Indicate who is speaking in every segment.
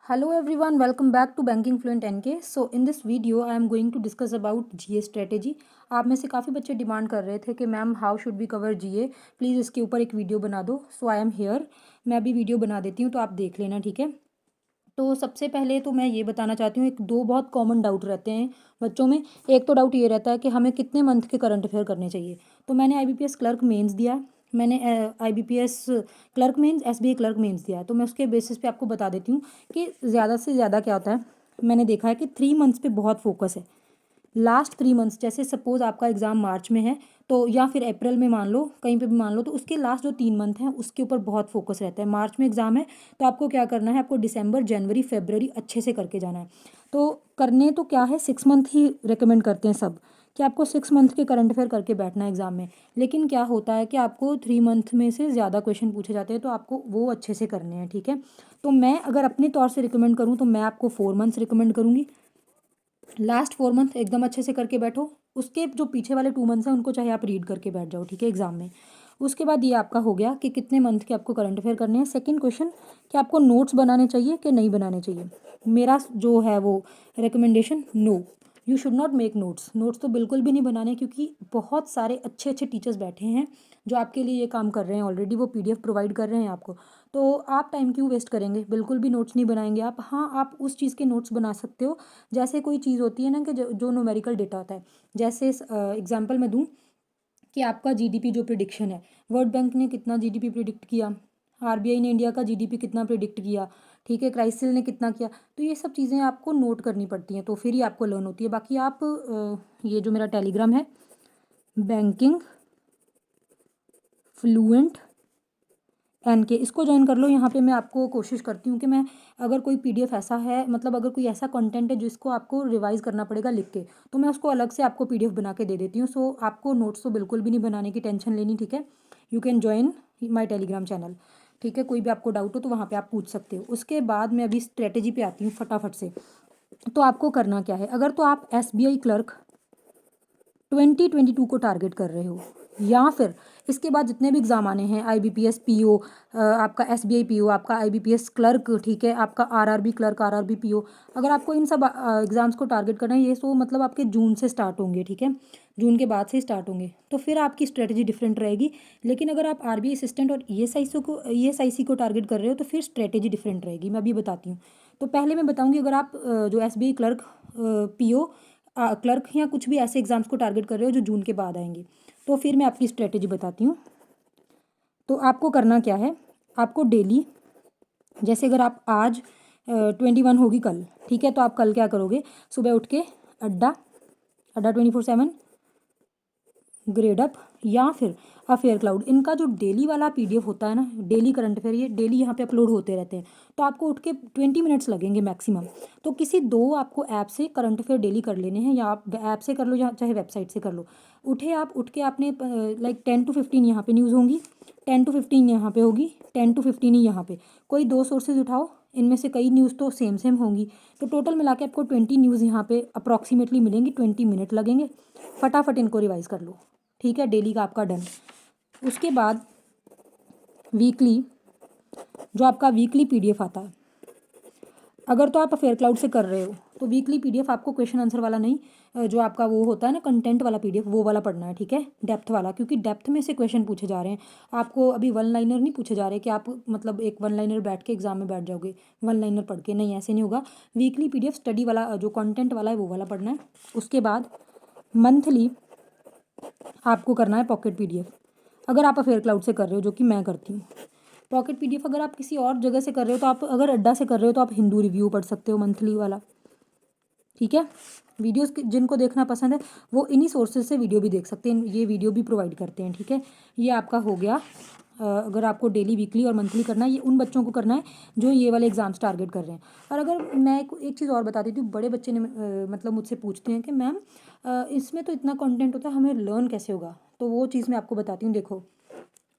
Speaker 1: Hello everyone, welcome back to Banking Fluent NK. So in this video I am going to discuss about GA strategy. आप में से काफ़ी बच्चे demand कर रहे थे कि ma'am how should be cover GA, please इसके ऊपर एक वीडियो बना दो. सो आई एम हेयर. मैं अभी वीडियो बना देती हूँ तो आप देख लेना, ठीक है. तो सबसे पहले तो मैं ये बताना चाहती हूँ, एक दो बहुत कॉमन डाउट रहते हैं बच्चों में. एक तो डाउट ये रहता है कि हमें कितने मंथ के करंट अफेयर करने चाहिए. तो मैंने IBPS क्लर्क मेंस दिया, मैंने IBPS clerk mains, SBI clerk mains दिया है. तो मैं उसके बेसिस पे आपको बता देती हूँ कि ज़्यादा से ज़्यादा क्या होता है. मैंने देखा है कि 3 मंथ्स पे बहुत फोकस है. लास्ट 3 मंथ्स, जैसे सपोज आपका एग्ज़ाम मार्च में है तो या फिर अप्रैल में मान लो, कहीं पे भी मान लो, तो उसके लास्ट जो 3 मंथ हैं उसके ऊपर बहुत फोकस रहता है. मार्च में एग्ज़ाम है तो आपको क्या करना है, आपको दिसंबर जनवरी फरवरी अच्छे से करके जाना है. तो करने तो क्या है, 6 मंथ ही रिकमेंड करते हैं सब, कि आपको 6 मंथ के करंट अफेयर करके बैठना है एग्ज़ाम में. लेकिन क्या होता है कि आपको 3 मंथ में से ज़्यादा क्वेश्चन पूछे जाते हैं तो आपको वो अच्छे से करने हैं, ठीक है. तो मैं अगर अपने तौर से रिकमेंड करूँ तो मैं आपको 4 मंथ्स रिकमेंड करूँगी. लास्ट 4 मंथ एकदम अच्छे से करके बैठो. उसके जो पीछे वाले 2 मंथ्स हैं उनको चाहे आप रीड करके बैठ जाओ, ठीक है, एग्जाम में. उसके बाद ये आपका हो गया कि कितने मंथ के आपको करंट अफेयर करने हैं. सेकंड क्वेश्चन, कि आपको नोट्स बनाने चाहिए कि नहीं बनाने चाहिए. मेरा जो है वो recommendation, no, you should not make notes. Notes तो बिल्कुल भी नहीं बनाने, क्योंकि बहुत सारे अच्छे अच्छे टीचर्स बैठे हैं जो आपके लिए ये काम कर रहे हैं. ऑलरेडी वो PDF प्रोवाइड कर रहे हैं आपको. तो आप टाइम क्यों वेस्ट करेंगे, बिल्कुल भी नोट्स नहीं बनाएंगे आप. हाँ, आप उस चीज़ के नोट्स बना सकते हो जैसे कोई चीज़ होती है ना, कि जो न्यूमेरिकल डेटा होता है. जैसे एग्जांपल मैं दूं कि आपका GDP जो प्रिडिक्शन है, वर्ल्ड बैंक ने कितना GDP प्रिडिक्ट किया, RBI ने इंडिया का GDP कितना प्रिडिक्ट किया, ठीक है, क्राइसिल ने कितना किया. तो ये सब चीज़ें आपको नोट करनी पड़ती हैं, तो फिर ही आपको लर्न होती है. बाकी आप ये जो मेरा टेलीग्राम है, बैंकिंग फ्लुएंट NK, इसको ज्वाइन कर लो. यहाँ पे मैं आपको कोशिश करती हूँ कि मैं, अगर कोई PDF ऐसा है, मतलब अगर कोई ऐसा कंटेंट है जिसको आपको रिवाइज करना पड़ेगा लिख के, तो मैं उसको अलग से आपको PDF बना के दे देती हूँ. सो आपको नोट्स तो बिल्कुल भी नहीं बनाने की टेंशन लेनी, ठीक है. You can join my Telegram channel, ठीक है. कोई भी आपको डाउट हो तो वहाँ पर आप पूछ सकते हो. उसके बाद मैं अभी स्ट्रेटेजी पे आती हूँ फटाफट से. तो आपको करना क्या है, अगर तो आप SBI क्लर्क 2022 को टारगेट कर रहे हो, या फिर इसके बाद जितने भी एग्ज़ाम आने हैं, IBPS PO, आपका SBI PO, आपका IBPS क्लर्क, ठीक है, आपका RRB क्लर्क, RRB PO, अगर आपको इन सब एग्ज़ाम्स को टारगेट करना है, ये सो मतलब आपके जून से स्टार्ट होंगे, ठीक है, जून के बाद से स्टार्ट होंगे, तो फिर आपकी स्ट्रेटजी डिफरेंट रहेगी. लेकिन अगर आप RBI असिस्टेंट और ESIC को टारगेट कर रहे हो तो फिर स्ट्रेटजी डिफरेंट रहेगी. मैं अभी बताती हूँ. तो पहले मैं बताऊँगी, अगर आप जो SBI क्लर्क, PO क्लर्क या कुछ भी ऐसे एग्ज़ाम्स को टारगेट कर रहे हो जो जून के बाद आएंगे, तो फिर मैं आपकी स्ट्रेटेजी बताती हूँ. तो आपको करना क्या है, आपको डेली, जैसे अगर आप आज 21 होगी कल, ठीक है, तो आप कल क्या करोगे, सुबह उठ के अड्डा अड्डा 24/7, ग्रेड अप, या फिर अफेयर क्लाउड, इनका जो डेली वाला PDF होता है ना, डेली करंट अफेयर, ये डेली यहाँ पे अपलोड होते रहते हैं. तो आपको उठ के 20 मिनट्स लगेंगे मैक्सिमम. तो किसी दो आपको ऐप से करंट अफेयर डेली कर लेने हैं, या आप ऐप से कर लो या चाहे वेबसाइट से कर लो. उठ के आपने लाइक 10 to 15 यहाँ पे न्यूज़ होंगी, 10 to 15 यहाँ पे होगी, 10 to 15 ही यहाँ पे. कोई दो सोर्सेज उठाओ, इनमें से कई न्यूज़ तो सेम सेम होंगी, तो टोटल मिला के आपको 20 न्यूज़ यहाँ पे अप्रॉक्सीमेटली मिलेंगी. 20 मिनट लगेंगे, फटाफट इनको रिवाइज कर लो, ठीक है. डेली का आपका डन. उसके बाद वीकली, जो आपका वीकली PDF आता है, अगर तो आप अफेयर क्लाउड से कर रहे हो तो वीकली PDF आपको क्वेश्चन आंसर वाला नहीं, जो आपका वो होता है ना कंटेंट वाला PDF, वो वाला पढ़ना है, ठीक है, डेप्थ वाला, क्योंकि डेप्थ में से क्वेश्चन पूछे जा रहे हैं. आपको अभी वन लाइनर नहीं पूछे जा रहे कि आप मतलब एक वन लाइनर बैठ के एग्जाम में बैठ जाओगे वन लाइनर पढ़ के, नहीं, ऐसे नहीं होगा. वीकली PDF स्टडी वाला जो कंटेंट वाला है वो वाला पढ़ना है. उसके बाद मंथली आपको करना है पॉकेट PDF, अगर आप अफेयर क्लाउड से कर रहे हो, जो कि मैं करती हूँ. पॉकेट PDF अगर आप किसी और जगह से कर रहे हो, तो आप अगर अड्डा से कर रहे हो तो आप हिंदू रिव्यू पढ़ सकते हो मंथली वाला, ठीक है. वीडियोस जिनको देखना पसंद है वो इन्हीं सोर्सेज से वीडियो भी देख सकते हैं, ये वीडियो भी प्रोवाइड करते हैं, ठीक है. ये आपका हो गया. अगर आपको डेली, वीकली और मंथली करना है, ये उन बच्चों को करना है जो ये वाले एग्जाम्स टारगेट कर रहे हैं. और अगर मैं एक चीज़ और बता देती हूँ, बड़े बच्चे ने मतलब मुझसे पूछते हैं कि मैम इसमें तो इतना कंटेंट होता है, हमें लर्न कैसे होगा. तो वो चीज़ मैं आपको बताती हूँ. देखो,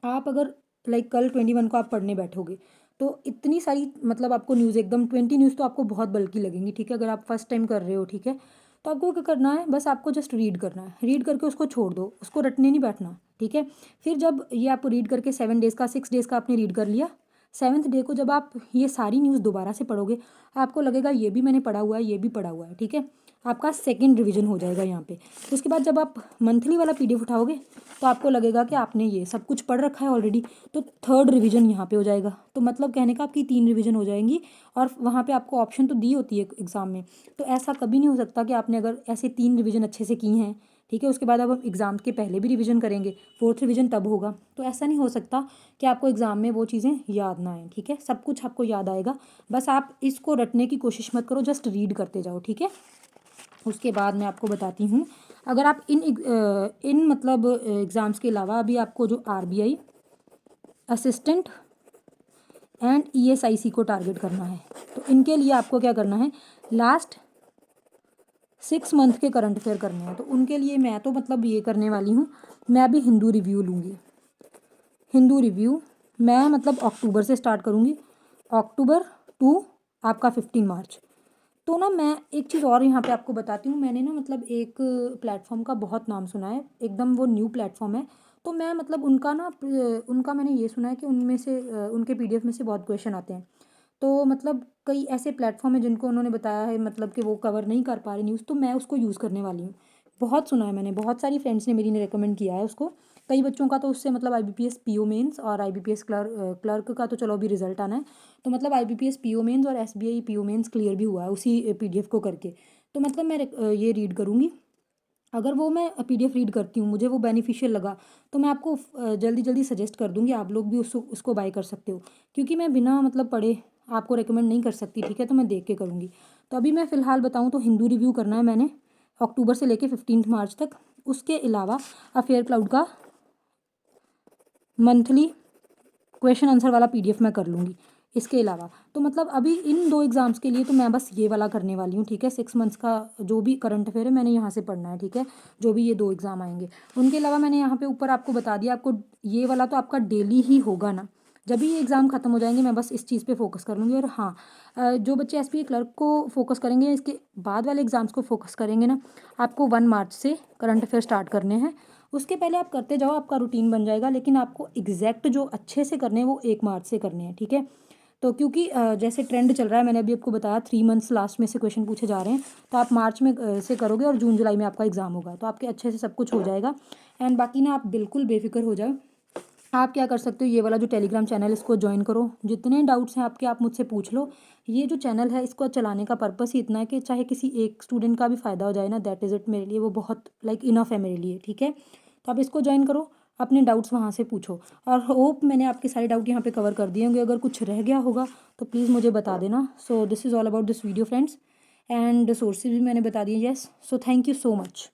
Speaker 1: आप अगर लाइक कल 21 को आप पढ़ने बैठोगे तो इतनी सारी, मतलब आपको न्यूज़ एकदम 20 न्यूज़ तो आपको बहुत बल्कि लगेंगी, ठीक है, अगर आप फर्स्ट टाइम कर रहे हो, ठीक है. तो आपको क्या करना है, बस आपको जस्ट रीड करना है, रीड करके उसको छोड़ दो, उसको रटने नहीं बैठना, ठीक है. फिर जब ये आपको रीड करके 7 डेज़ का 6 डेज़ का आपने रीड कर लिया, 7th डे को जब आप ये सारी न्यूज़ दोबारा से पढ़ोगे, आपको लगेगा ये भी मैंने पढ़ा हुआ है, ये भी पढ़ा हुआ है, ठीक है। आपका सेकंड रिवीजन हो जाएगा यहाँ पे। उसके बाद जब आप मंथली वाला PDF उठाओगे तो आपको लगेगा कि आपने ये सब कुछ पढ़ रखा है ऑलरेडी, तो थर्ड रिवीजन यहाँ पे हो जाएगा। तो मतलब कहने का आपकी 3 रिवीजन हो जाएंगी। और वहाँ पे आपको ऑप्शन तो दी होती है एग्ज़ाम में, तो ऐसा कभी नहीं हो सकता कि आपने अगर ऐसे 3 रिवीजन अच्छे से की हैं, ठीक है, उसके बाद अब हम एग्ज़ाम के पहले भी रिवीजन करेंगे, फोर्थ रिवीजन तब होगा, तो ऐसा नहीं हो सकता कि आपको एग्ज़ाम में वो चीज़ें याद ना आएँ, ठीक है। सब कुछ आपको याद आएगा, बस आप इसको रटने की कोशिश मत करो, जस्ट रीड करते जाओ, ठीक है। उसके बाद मैं आपको बताती हूँ, अगर आप इन मतलब एग्ज़ाम्स के अलावा अभी आपको जो RBI असिस्टेंट एंड ESIC को टारगेट करना है, तो इनके लिए आपको क्या करना है, लास्ट 6 मंथ के करंट अफेयर करने हैं। तो उनके लिए मैं तो मतलब ये करने वाली हूँ, मैं अभी हिंदू रिव्यू लूँगी। हिंदू रिव्यू मैं मतलब अक्टूबर से स्टार्ट करूँगी, अक्टूबर टू आपका 15 मार्च। तो ना मैं एक चीज़ और यहाँ पे आपको बताती हूँ, मैंने ना मतलब एक प्लेटफॉर्म का बहुत नाम सुना है, एकदम वो न्यू प्लेटफॉर्म है। तो मैं मतलब उनका मैंने ये सुना है कि उनमें से उनके PDF में से बहुत क्वेश्चन आते हैं। तो मतलब कई ऐसे प्लेटफॉर्म है जिनको उन्होंने बताया है मतलब कि वो कवर नहीं कर पा रहे न्यूज़, तो मैं उसको यूज़ करने वाली हूँ। बहुत सुना है मैंने, बहुत सारी फ्रेंड्स ने मेरी ने रिकमेंड किया है उसको। कई बच्चों का तो उससे मतलब IBPS PO मेंस और IBPS क्लर्क का तो चलो अभी रिजल्ट आना है, तो मतलब IBPS PO मेंस और SBI PO मेंस क्लियर भी हुआ है उसी PDF को करके। तो मतलब मैं ये रीड करूँगी, अगर वो मैं PDF रीड करती हूँ, मुझे वो बेनिफिशियल लगा, तो मैं आपको जल्दी जल्दी सजेस्ट कर दूँगी, आप लोग भी उसको बाय कर सकते हो। क्योंकि मैं बिना मतलब पढ़े आपको रिकमेंड नहीं कर सकती, ठीक है, तो मैं देख के करूँगी। तो अभी मैं फ़िलहाल बताऊँ तो हिंदू रिव्यू करना है मैंने अक्टूबर से लेके 15 मार्च तक। उसके अलावा अफेयर क्लाउड का मंथली क्वेश्चन आंसर वाला PDF मैं कर लूँगी इसके अलावा। तो मतलब अभी इन 2 एग्ज़ाम्स के लिए तो मैं बस ये वाला करने वाली हूँ, ठीक है। 6 मंथ्स का जो भी करंट अफेयर है मैंने यहाँ से पढ़ना है, ठीक है, जो भी ये 2 एग्ज़ाम आएंगे। उनके अलावा मैंने यहाँ पे ऊपर आपको बता दिया, आपको ये वाला तो आपका डेली ही होगा ना। जब भी ये एग्ज़ाम ख़त्म हो जाएंगे मैं बस इस चीज़ पे फोकस कर लूँगी। और हाँ, जो बच्चे SBI क्लर्क को फोकस करेंगे, इसके बाद वाले एग्ज़ाम्स को फोकस करेंगे ना, आपको 1 मार्च से करंट अफेयर स्टार्ट करने हैं। उसके पहले आप करते जाओ, आपका रूटीन बन जाएगा, लेकिन आपको एग्जैक्ट जो अच्छे से करने हैं वो 1 मार्च से करने हैं, ठीक है। तो क्योंकि जैसे ट्रेंड चल रहा है, मैंने अभी आपको बताया 3 मंथ्स लास्ट में से क्वेश्चन पूछे जा रहे हैं, तो आप मार्च में से करोगे और जून जुलाई में आपका एग्ज़ाम होगा, तो आपके अच्छे से सब कुछ हो जाएगा। एंड बाकी ना आप बिल्कुल बेफिक्र हो जाओ। आप क्या कर सकते हो, ये वाला जो टेलीग्राम चैनल इसको ज्वाइन करो, जितने डाउट्स हैं आपके आप मुझसे पूछ लो। ये जो चैनल है इसको चलाने का पर्पस ही इतना है कि चाहे किसी एक स्टूडेंट का भी फ़ायदा हो जाए ना, दैट इज़ इट, मेरे लिए वो बहुत इनफ है मेरे लिए, ठीक है। तो आप इसको ज्वाइन करो, अपने डाउट्स वहाँ से पूछो। और होप मैंने आपके सारे डाउट यहाँ पे कवर कर दिए होंगे, अगर कुछ रह गया होगा तो प्लीज़ मुझे बता देना। So this is all about this video friends, and sources भी मैंने बता दिए। Yes, so thank you so much.